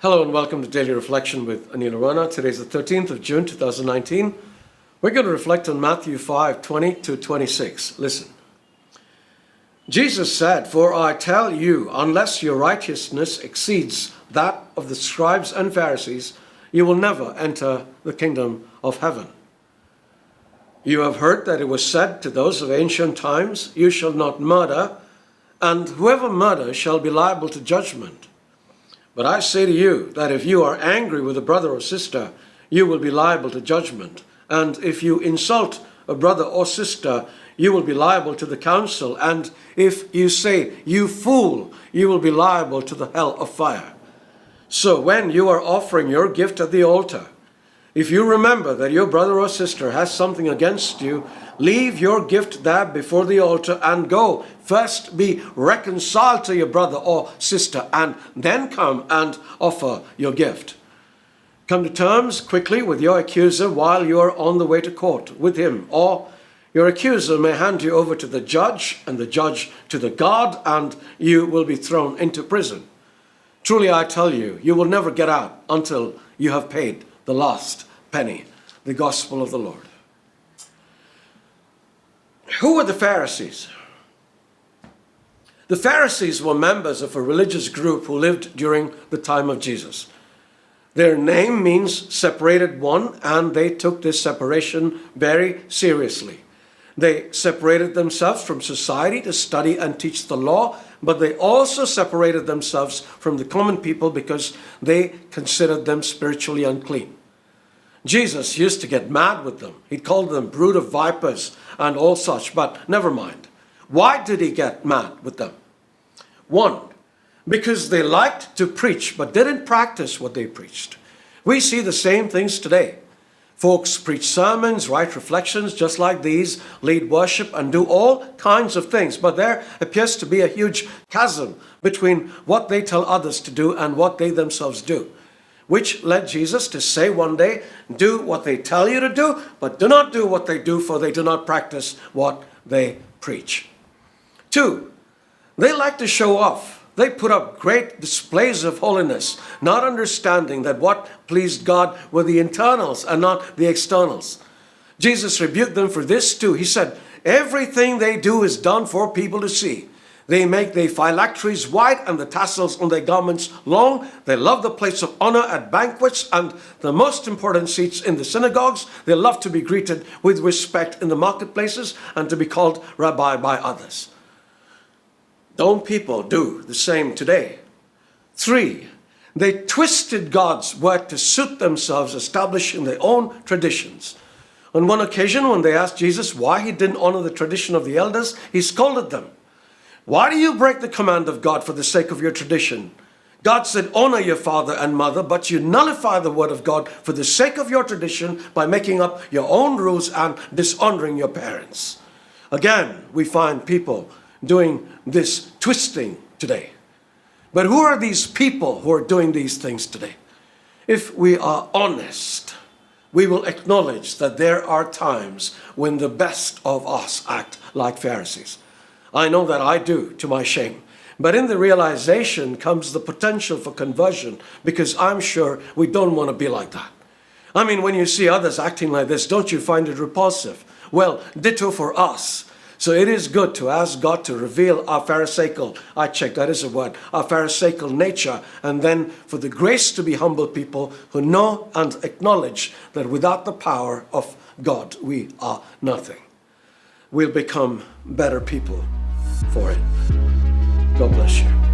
Hello and welcome to Daily Reflection with Aneel Aranha. Today's the 13th of June 2019. We're going to reflect on Matthew 5:20 to 26. Listen. Jesus said, "For I tell you, unless your righteousness exceeds that of the scribes and Pharisees, you will never enter the kingdom of heaven. You have heard that it was said to those of ancient times, 'You shall not murder, and whoever murders shall be liable to judgment.' But I say to you that if you are angry with a brother or sister, you will be liable to judgment. And if you insult a brother or sister, you will be liable to the council. And if you say, 'You fool,' you will be liable to the hell of fire. So when you are offering your gift at the altar, if you remember that your brother or sister has something against you, leave your gift there before the altar and go. First be reconciled to your brother or sister, and then come and offer your gift. Come to terms quickly with your accuser while you are on the way to court with him, or your accuser may hand you over to the judge, and the judge to the guard, and you will be thrown into prison. Truly I tell you, you will never get out until you have paid the last penny." The gospel of the Lord. Who were the Pharisees? The Pharisees were members of a religious group who lived during the time of Jesus. Their name means separated one, and they took this separation very seriously. They separated themselves from society to study and teach the law, but they also separated themselves from the common people because they considered them spiritually unclean. Jesus used to get mad with them. He called them brood of vipers and all such, but never mind. Why did he get mad with them? One, because they liked to preach but didn't practice what they preached. We see the same things today. Folks preach sermons, write reflections just like these, lead worship, and do all kinds of things. But there appears to be a huge chasm between what they tell others to do and what they themselves do, which led Jesus to say one day, "Do what they tell you to do, but do not do what they do, for they do not practice what they preach." Two, they like to show off. They put up great displays of holiness, not understanding that what pleased God were the internals and not the externals. Jesus rebuked them for this too. He said, "Everything they do is done for people to see. They make their phylacteries white and the tassels on their garments long. They love the place of honor at banquets and the most important seats in the synagogues. They love to be greeted with respect in the marketplaces and to be called rabbi by others." Don't people do the same today? Three, they twisted God's word to suit themselves, establishing their own traditions. On one occasion, when they asked Jesus why he didn't honor the tradition of the elders, he scolded them. "Why do you break the command of God for the sake of your tradition? God said, 'Honor your father and mother,' but you nullify the word of God for the sake of your tradition by making up your own rules and dishonoring your parents." Again, we find people doing this twisting today. But who are these people who are doing these things today? If we are honest, we will acknowledge that there are times when the best of us act like Pharisees. I know that I do, to my shame. But in the realization comes the potential for conversion, because I'm sure we don't want to be like that. I mean, when you see others acting like this, don't you find it repulsive? Well, ditto for us. So it is good to ask God to reveal our Pharisaical, our Pharisaical nature, and then for the grace to be humble people who know and acknowledge that without the power of God, we are nothing. We'll become better people for it. God bless you.